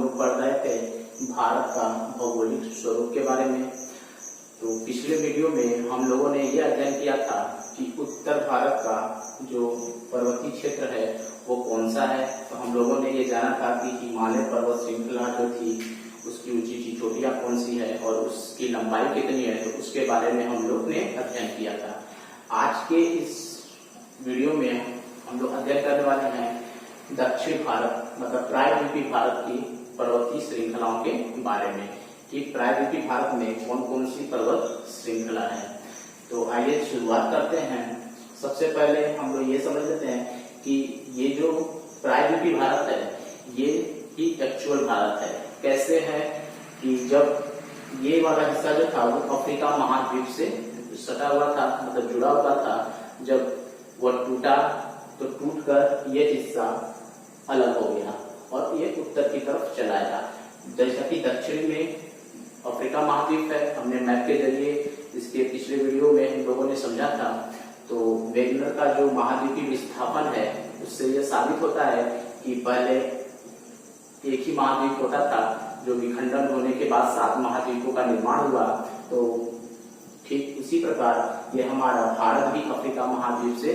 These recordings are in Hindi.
हम लोग पढ़ रहे थे भारत का भौगोलिक स्वरूप के बारे में। तो पिछले वीडियो में हम लोगों ने यह अध्ययन किया था कि उत्तर भारत का जो पर्वतीय क्षेत्र है वो कौन सा है। तो हम लोगों ने ये जाना था कि हिमालय पर्वत श्रृंखला जो थी उसकी ऊंची ऊंची चोटियां कौन सी है और उसकी लंबाई कितनी है, तो उसके बारे में हम लोग ने अध्ययन किया था। आज के इस वीडियो में हम लोग अध्ययन करने वाले हैं दक्षिण भारत मतलब प्रायद्वीपीय भारत की पर्वतीय श्रृंखलाओं के बारे में कि प्रायद्वीपीय भारत में कौन कौन सी पर्वत श्रृंखला है। तो आइए शुरुआत करते हैं। सबसे पहले हम लोग ये समझ लेते हैं कि ये जो प्रायद्वीपीय भारत है ये ही एक्चुअल भारत है। कैसे है कि जब ये वाला हिस्सा जो था वो अफ्रीका महाद्वीप से सटा हुआ था मतलब जुड़ा हुआ था, जब वह टूटा तो टूटकर ये हिस्सा अलग हो गया और ये उत्तर की तरफ चला गया। जैसा कि दक्षिण में अफ्रीका महाद्वीप है, हमने मैप के जरिए इसके पिछले वीडियो में हम लोगों ने समझा था। तो वेगनर का जो महाद्वीपीय विस्थापन है उससे यह साबित होता है कि पहले एक ही महाद्वीप होता था, जो विखंडन होने के बाद 7 महाद्वीपों का निर्माण हुआ। तो ठीक उसी प्रकार ये हमारा भारत भी अफ्रीका महाद्वीप से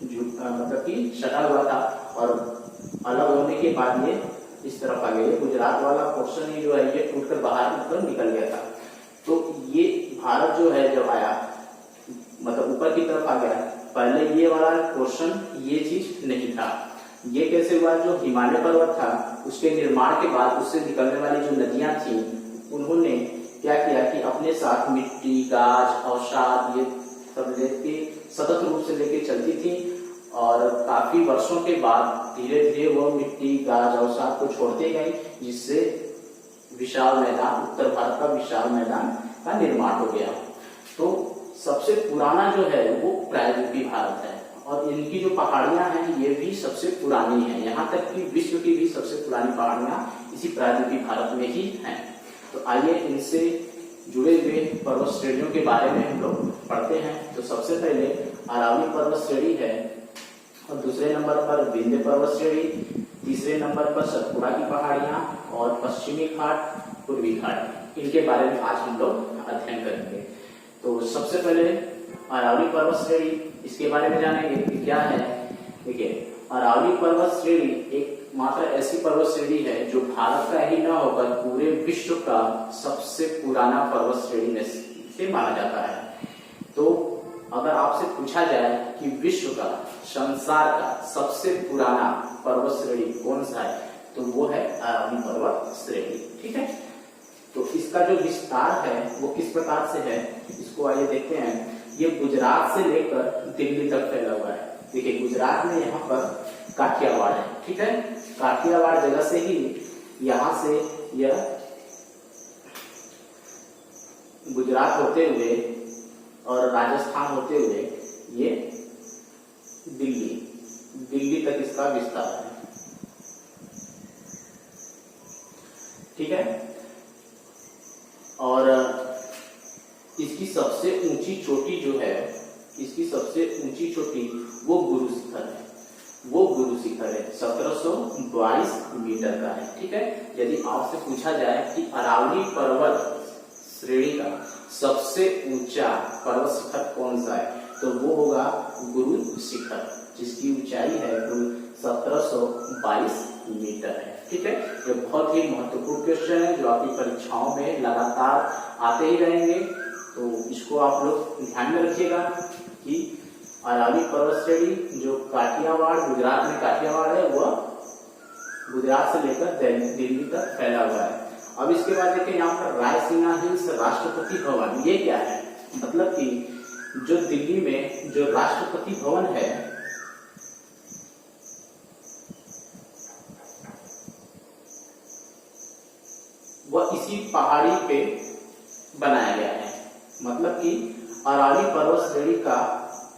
मतलब कि सटा हुआ था और अलग होने के बाद ये इस तरफ आ गया। गुजरात वाला पोर्शन ही जो है ये टूटकर बाहर मतलब निकल गया था। तो ये भारत जो है जब आया मतलब ऊपर की तरफ आ गया, पहले ये वाला पोर्शन ये चीज नहीं था। ये कैसे हुआ? जो हिमालय पर्वत था उसके निर्माण के बाद उससे निकलने वाली जो नदियां थी उन्होंने क्या किया कि अपने साथ मिट्टी, गाज, अवसाद ये सब लेके सतत रूप से लेके चलती थी और काफी वर्षों के बाद धीरे धीरे वो मिट्टी, गाज, अवसाद को छोड़ते गए, जिससे विशाल मैदान, उत्तर भारत का विशाल मैदान का निर्माण हो गया। तो सबसे पुराना जो है वो प्रायद्वीपीय भारत है और इनकी जो पहाड़ियां हैं ये भी सबसे पुरानी है। यहाँ तक कि विश्व की भी सबसे पुरानी पहाड़ियां इसी प्रायद्वीपीय भारत में ही हैं। तो आइए इनसे जुड़े हुए पर्वत श्रेणियों के बारे में हम लोग पढ़ते हैं। तो सबसे पहले अरावली पर्वत श्रेणी है और दूसरे नंबर पर विंध्य पर्वत श्रेणी, तीसरे नंबर पर सतपुड़ा की पहाड़ियां और पश्चिमी घाट, पूर्वी घाट, इनके बारे में आज हम लोग अध्ययन करेंगे। तो सबसे पहले अरावली पर्वत श्रेणी, इसके बारे में जानेंगे कि क्या है। देखिए, अरावली पर्वत श्रेणी एक मात्र ऐसी पर्वत श्रेणी है जो भारत का ही न होकर पूरे विश्व का सबसे पुराना पर्वत श्रेणी में से माना जाता है। तो अगर आपसे पूछा जाए कि विश्व का, संसार का सबसे पुराना पर्वत श्रेणी कौन सा है, तो वो है अरावली पर्वत श्रेणी। ठीक है, तो इसका जो विस्तार है वो किस प्रकार से है, इसको आइए देखते हैं। ये गुजरात से लेकर दिल्ली तक फैला हुआ है। देखिए, गुजरात में यहाँ पर काठियावाड़ है। ठीक है, काठियावाड़ जगह से ही यहाँ से यह गुजरात होते हुए और राजस्थान होते हुए ये दिल्ली तक इसका विस्तार है। ठीक है, और इसकी सबसे ऊंची चोटी जो है, इसकी सबसे ऊंची चोटी वो गुरु शिखर है। वो गुरु शिखर है 1722 मीटर का है। ठीक है, यदि आपसे पूछा जाए कि अरावली पर्वत श्रेणी का सबसे ऊंचा पर्वत शिखर कौन सा है, तो वो होगा गुरु शिखर, जिसकी ऊंचाई है कुल 1722 मीटर है। ठीक है, ये बहुत ही महत्वपूर्ण क्वेश्चन है जो आपकी परीक्षाओं में लगातार आते ही रहेंगे। तो इसको आप लोग ध्यान में रखिएगा कि अरावली पर्वत श्रेणी जो काठियावाड़, गुजरात में काठियावाड़ है, वह गुजरात से लेकर दिल्ली तक फैला हुआ है। अब इसके बाद देखिए यहाँ पर रायसीना हिल्स राष्ट्रपति भवन, ये क्या है? मतलब कि जो दिल्ली में जो राष्ट्रपति भवन है वह इसी पहाड़ी पे बनाया गया है। मतलब कि अरावली पर्वत श्रेणी का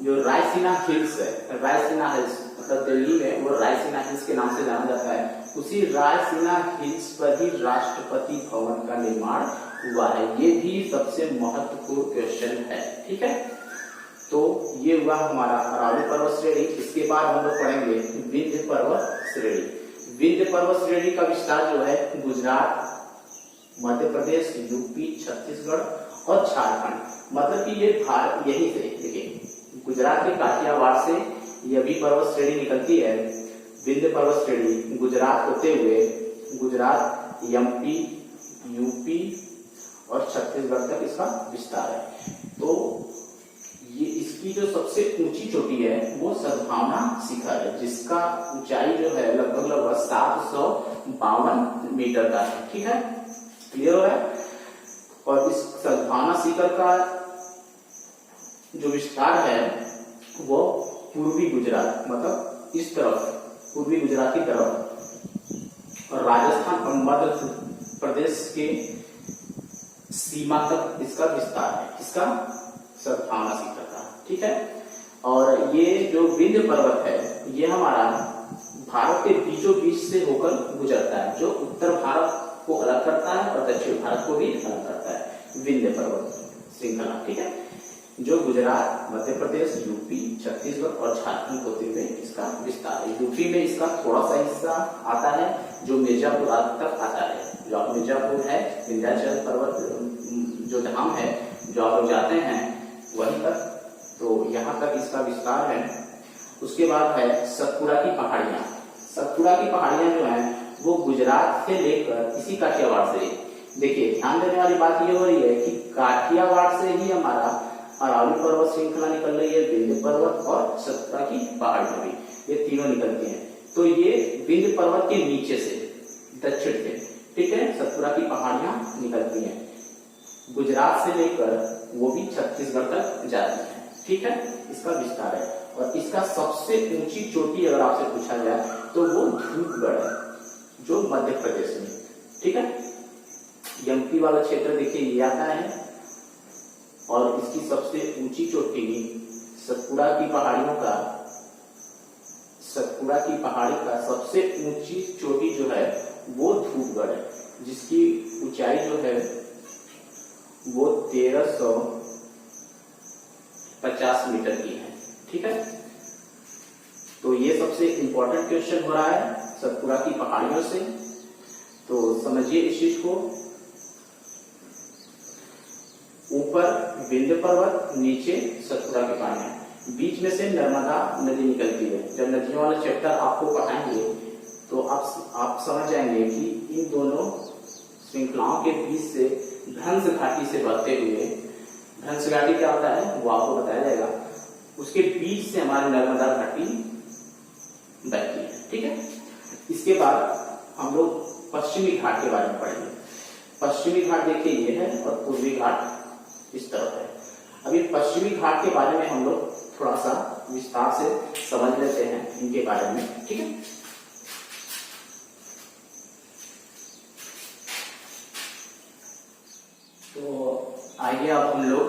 जो रायसीना हिल्स है, रायसीना हिल्स मतलब दिल्ली में वो रायसीना हिल्स के नाम से जाना जाता है, उसी रायसीना हिल्स पर ही राष्ट्रपति भवन का निर्माण हुआ है। ये भी सबसे महत्वपूर्ण क्वेश्चन है। ठीक है, तो ये हुआ हमारा अरावली पर्वत श्रेणी। इसके बाद हम लोग पढ़ेंगे विंध्य पर्वत श्रेणी। विंध्य पर्वत श्रेणी का विस्तार जो है गुजरात, मध्य प्रदेश, यूपी, छत्तीसगढ़ और झारखंड, मतलब कि ये भारत यहीं से देखिए गुजरात के काठियावाड़ से यह भी पर्वत श्रेणी निकलती है। विंध्य पर्वत श्रेणी गुजरात होते हुए गुजरात, एमपी, यूपी और छत्तीसगढ़ तक इसका विस्तार है। तो ये इसकी जो सबसे ऊंची चोटी है वो सद्भावना शिखर है, जिसका ऊंचाई जो है लगभग 752 मीटर का है। ठीक है, क्लियर हो रहा है। और इस सद्भावना शिखर का जो विस्तार है वो पूर्वी गुजरात, मतलब इस तरफ पूर्वी गुजरात की तरफ और राजस्थान और मध्य प्रदेश के सीमा तक इसका विस्तार है, इसका सद्भावना शिखर का। ठीक है, और ये जो विंध्य पर्वत है ये हमारा भारत के बीचों बीच से होकर गुजरता है, जो उत्तर भारत को अलग करता है और दक्षिण भारत को भी अलग करता है, विंध्य पर्वत श्रृंखला। ठीक है, जो गुजरात, मध्य प्रदेश, यूपी, छत्तीसगढ़ और झारखंड होते हुए इसका विस्तार है। यूपी में इसका थोड़ा सा हिस्सा आता है जो मिर्जापुर तक आता है। जो आप मिर्जापुर है, विंध्याचल पर्वत जो धाम है, जो आप लोग जाते हैं वहीं तक, तो यहाँ तक इसका विस्तार है। उसके बाद है सतपुड़ा की पहाड़ियां। सतपुड़ा की पहाड़ियां जो है वो गुजरात से लेकर इसी काठियावाड़ से, देखिए ध्यान देने वाली बात ये हो रही है कि काठियावाड़ से ही हमारा अरावली पर्वत श्रृंखला निकल रही है, विंध्य पर्वत और सतपुड़ा की पहाड़ियां भी, ये तीनों निकलती हैं। तो ये विंध्य पर्वत के नीचे से दक्षिण से, ठीक है, सतपुड़ा की पहाड़ियां निकलती हैं, गुजरात से लेकर वो भी छत्तीसगढ़ तक जाती है। ठीक है, इसका विस्तार है। और इसका सबसे ऊंची चोटी अगर आपसे पूछा जाए तो वो धूपगढ़ है, जो मध्य प्रदेश में। ठीक है, एमपी वाला क्षेत्र देखिए ये आता है, और इसकी सबसे ऊंची चोटी सतपुड़ा की पहाड़ियों का, सतपुड़ा की पहाड़ी का सबसे ऊंची चोटी जो है वो धूपगढ़ है, जिसकी ऊंचाई जो है वो 1350 मीटर की है। ठीक है, तो ये सबसे इंपॉर्टेंट क्वेश्चन हो रहा है सतपुड़ा की पहाड़ियों से, तो समझिए इस चीज को। ऊपर विंध्य पर्वत, नीचे सतपुड़ा की पहाड़ियां, बीच में से नर्मदा नदी निकलती है। जब नदियों वाला चैप्टर आपको पढ़ाएंगे तो आप समझ जाएंगे कि इन दोनों श्रृंखलाओं के बीच से भ्रंश घाटी से बहते हुए, भ्रंश घाटी क्या होता है वो आपको बताया जाएगा, उसके बीच से हमारी नर्मदा घाटी बहती है। ठीक है, इसके बाद हम लोग पश्चिमी घाट के बारे में पढ़ेंगे। पश्चिमी घाट देखिए ये है और पूर्वी घाट इस तरफ है। अभी पश्चिमी घाट के बारे में हम लोग थोड़ा सा विस्तार से समझ लेते हैं इनके बारे में। ठीक है, तो आइए अब हम लोग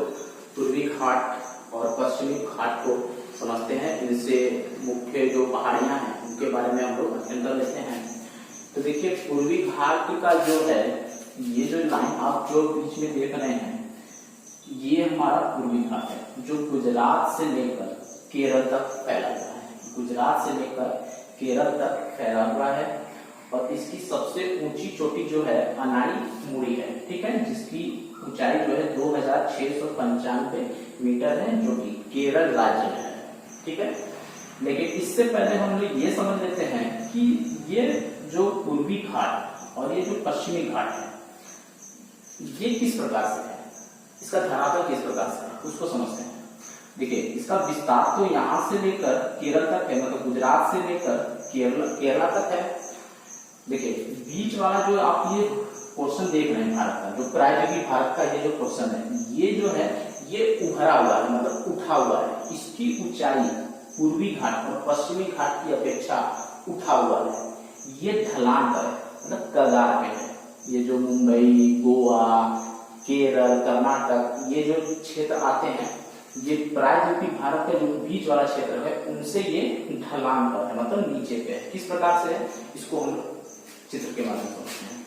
पूर्वी घाट और पश्चिमी घाट को समझते हैं। इनसे मुख्य जो पहाड़ियां हैं उनके बारे में हम लोग अध्ययन कर लेते हैं। तो देखिए पूर्वी घाट का जो है, ये जो लाइन आप जो बीच में देख रहे हैं ये हमारा पूर्वी घाट है, जो गुजरात से लेकर केरल तक फैला हुआ है, गुजरात से लेकर केरल तक फैला हुआ है। और इसकी सबसे ऊंची चोटी जो है अनाई मुड़ी है। ठीक है, जिसकी ऊंचाई जो है 2695 मीटर है, जो कि केरल राज्य में है। ठीक है, लेकिन इससे पहले हम लोग ये समझ लेते हैं कि ये जो पूर्वी घाट और ये जो पश्चिमी घाट है ये किस प्रकार से है, इसका धरातल किस प्रकार से है, उसको समझते हैं। देखिए इसका विस्तार तो यहाँ से लेकर केरल तक है, मतलब गुजरात से लेकर केरला तक है। देखिए बीच वाला जो आप ये पोर्शन देख रहे हैं भारत का, जो प्रायद्वीपीय भारत का ये जो पोर्शन है, ये जो है ये उभरा हुआ है, मतलब उठा हुआ है। इसकी ऊंचाई पूर्वी घाट और पश्चिमी घाट की अपेक्षा उठा हुआ है, ये ढलान पर है, मतलब कगार पे है। ये जो मुंबई, गोवा, केरल, कर्नाटक ये जो क्षेत्र आते हैं, ये प्रायद्वीपीय भारत का जो बीच वाला क्षेत्र है उनसे ये ढलान पर है, मतलब नीचे पे है। किस प्रकार से है इसको हम चित्र के माध्यम से समझते हैं।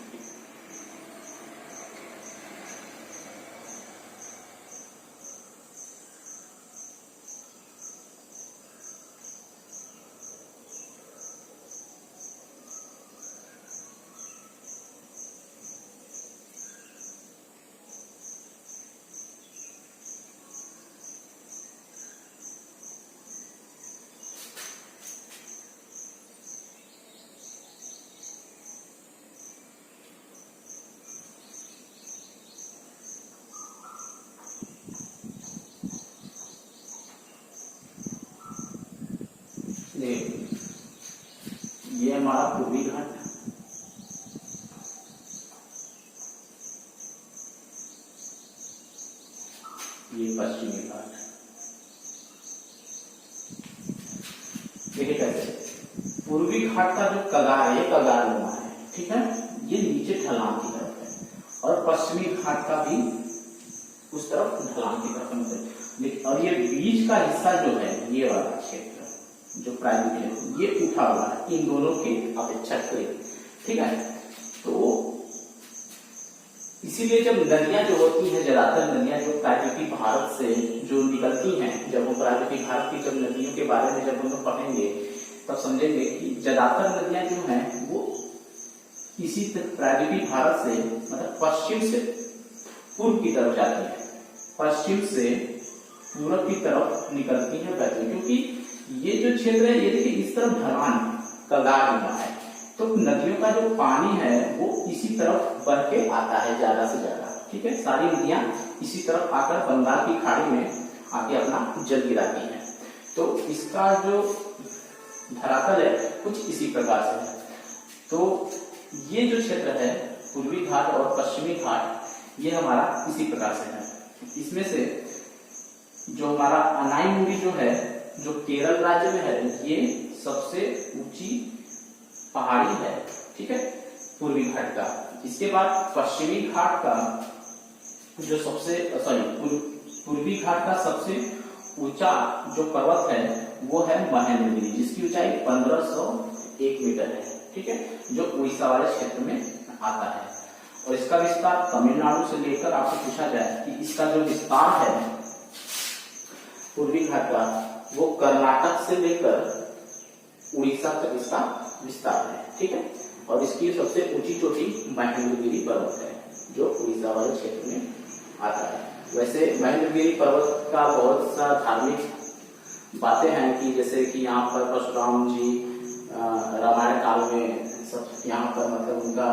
ये हमारा पूर्वी घाट, ये पश्चिमी घाट। देखिए कैसे पूर्वी घाट का जो कगार है ये कगारनुमा है, ठीक है, ये नीचे ढलान की तरफ है, और पश्चिमी घाट का भी उस तरफ ढलान की तरफ है। और ये बीच का हिस्सा जो है ये वाला क्षेत्र जो प्राइवेट ये उठा हुआ है इन दोनों के अपेक्षाकृत, ठीक है। तो इसीलिए जब नदियां जो होती हैं, ज्यादातर नदियां जो प्राकृतिक भारत से जो निकलती हैं, जब वो प्राकृतिक भारत की जब नदियों के बारे में जब हम लोग पढ़ेंगे तब समझेंगे कि ज्यादातर नदियां जो हैं वो इसी प्राकृतिक भारत से मतलब पश्चिम से पूर्व की तरफ जाती है, पश्चिम से पूर्व की तरफ निकलती है बहती, क्योंकि ये जो क्षेत्र है ये देखिए इस तरफ ढलान कगारनुमा है, तो नदियों का जो पानी है वो इसी तरफ बह के आता है ज्यादा से ज्यादा, ठीक है। सारी नदियां इसी तरफ आकर बंगाल की खाड़ी में आके अपना जल गिराती हैं। तो इसका जो धरातल है कुछ इसी प्रकार से है। तो ये जो क्षेत्र है पूर्वी घाट और पश्चिमी घाट ये हमारा इसी प्रकार से है। इसमें से जो हमारा अनाईमुड़ी जो है जो केरल राज्य में है ये सबसे ऊंची पहाड़ी है, ठीक है, पूर्वी घाट का। इसके बाद पश्चिमी घाट का जो सबसे पूर्वी घाट का सबसे ऊंचा जो पर्वत है वो है महेंद्रगिरी, जिसकी ऊंचाई 1501 मीटर है, ठीक है, जो उड़ीसा वाले क्षेत्र में आता है। और इसका विस्तार तमिलनाडु से लेकर आपको पूछा जाए कि इसका जो विस्तार है पूर्वी घाट का वो कर्नाटक से लेकर उड़ीसा तक इसका विस्तार है, ठीक है। और इसकी सबसे ऊंची चोटी महेंद्रगिरी पर्वत है जो उड़ीसा वाले क्षेत्र में आता है। वैसे महेंद्रगिरी पर्वत का बहुत सा धार्मिक बातें हैं कि जैसे कि यहाँ पर परशुराम जी रामायण काल में सब यहाँ पर मतलब उनका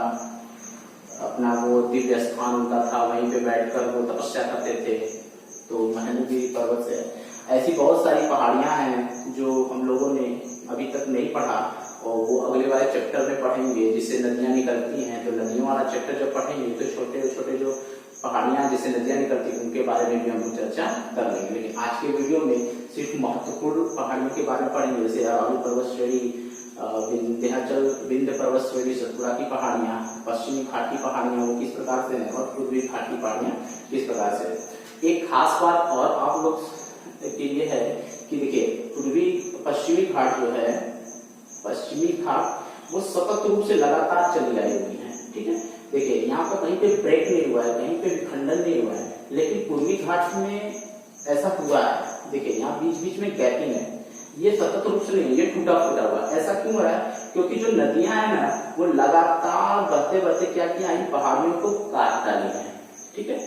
अपना वो दिव्य स्थान उनका था, वहीं पे बैठकर वो तपस्या करते थे, तो महेंद्रगिरी पर्वत से। ऐसी बहुत सारी पहाड़ियां हैं जो हम लोगों ने अभी तक नहीं पढ़ा और वो अगले वाले चैप्टर में पढ़ेंगे, जिससे नदियां निकलती हैं। तो नदियों वाला चैप्टर जब पढ़ेंगे तो छोटे छोटे जो पहाड़ियां जिससे नदियां निकलती हैं उनके बारे में भी हम चर्चा कर लेंगे। लेकिन आज के वीडियो में सिर्फ महत्वपूर्ण पहाड़ियों के बारे में पढ़ेंगे, जैसे अरावली पर्वत श्रेणी, विंध्याचल विंध्य पर्वत श्रेणी, सतपुड़ा की पहाड़ियां, पश्चिमी घाट की पहाड़ियां वो किस प्रकार से है और पूर्वी घाट की पहाड़ियां किस प्रकार से। एक खास बात और आप लोग के लिए है कि देखिए पूर्वी पश्चिमी घाट जो है, पश्चिमी घाट वो सतत रूप से लगातार चली आई हुई है, ठीक है। देखिए यहाँ पर कहीं पे ब्रेक नहीं हुआ है, कहीं पे विखंडन नहीं हुआ है, लेकिन पूर्वी घाट में ऐसा हुआ है। देखिए यहाँ बीच बीच में गैपिंग है, ये सतत रूप से नहीं, ये टूटा फूटा हुआ। ऐसा क्यों हो रहा है? क्योंकि जो नदियां है ना वो लगातार बहते बहते क्या किया, इन पहाड़ियों को काट डाली है, ठीक है।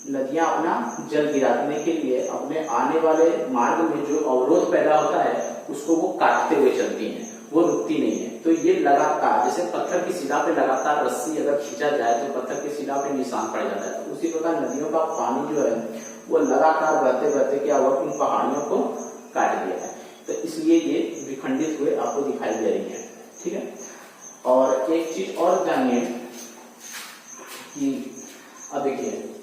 नदियां अपना जल गिराने के लिए अपने आने वाले मार्ग में जो अवरोध पैदा होता है उसको वो काटते हुए चलती हैं, वो रुकती नहीं है। तो ये लगातार जैसे पत्थर की शिला पे लगातार रस्सी अगर खींचा जाए तो पत्थर की शिला पे निशान पड़ जाता है, तो उसी प्रकार नदियों का पानी जो है वो लगातार बहते बहते क्या हुआ, उन पहाड़ियों को काट दिया है। तो इसलिए ये विखंडित हुए आपको दिखाई दे रही है, ठीक है। और एक चीज और जानिए कि अब देखिए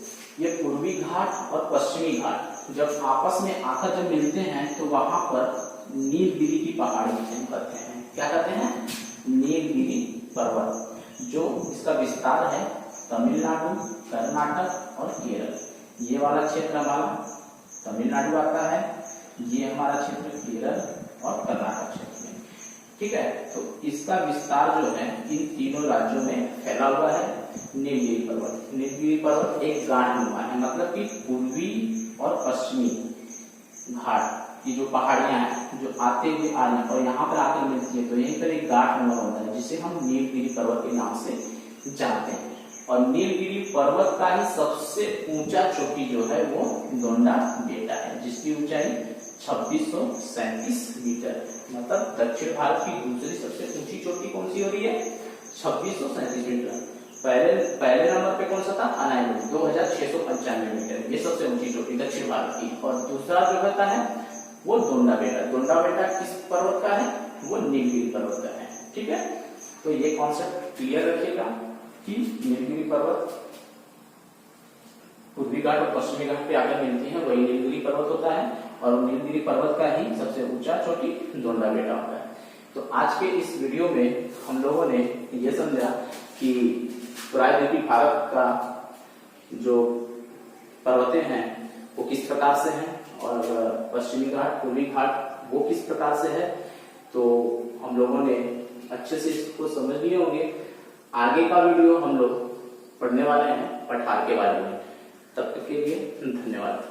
ये पूर्वी घाट और पश्चिमी घाट जब आपस में आकर जब मिलते हैं तो वहां पर नीलगिरी की पहाड़ी हम कहते हैं। क्या कहते हैं? नीलगिरी पर्वत, जो इसका विस्तार है तमिलनाडु, कर्नाटक और केरल। ये वाला क्षेत्र हमारा तमिलनाडु आता है, ये हमारा क्षेत्र केरल और कर्नाटक क्षेत्र में, ठीक है। तो इसका विस्तार जो है इन तीनों राज्यों में फैला हुआ है। नीलगिरी पर्वत, नीलगिरी पर्वत एक गांठनुमा है, मतलब कि पूर्वी और पश्चिमी घाट की जो पहाड़ियां हैं जो आते हुए आ रही और यहाँ पर आकर मिलती है, तो यहीं पर एक गांठनुमा होता है जिसे हम नीलगिरी पर्वत के नाम से जानते हैं। और नीलगिरी पर्वत का ही सबसे ऊंचा चोटी जो है वो दोंडा बेटा है, जिसकी ऊंचाई 2637 मीटर, मतलब दक्षिण भारत की दूसरी सबसे ऊंची चोटी कौन सी हो रही है? 2637 मीटर। पहले नंबर पे कौन सा था? अनाईमुड़ी 2695 मीटर, ये सबसे ऊंची चोटी दक्षिण भारत की। और दूसरा जो होता है वो दोंडा बेटा। दोंडा बेटा किस पर्वत का है? वो नीलगिरी पर्वत का है। ठीक है, तो ये कॉन्सेप्ट क्लियर रखिएगा कि नीलगिरी पर्वत पूर्वी घाट और पश्चिमी घाट पे आकर मिलती है, वही नीलगिरी पर्वत होता है, और नीलगिरी पर्वत का ही सबसे ऊंचा चोटी दोंडा बेटा होता है। तो आज के इस वीडियो में हम लोगों ने ये समझा कि प्रायद्वीपीय भारत का जो पर्वतें हैं वो किस प्रकार से हैं, और पश्चिमी घाट पूर्वी घाट वो किस प्रकार से है। तो हम लोगों ने अच्छे से इसको समझ लिए होंगे। आगे का वीडियो हम लोग पढ़ने वाले हैं पठार के बारे में। तब तक के लिए धन्यवाद।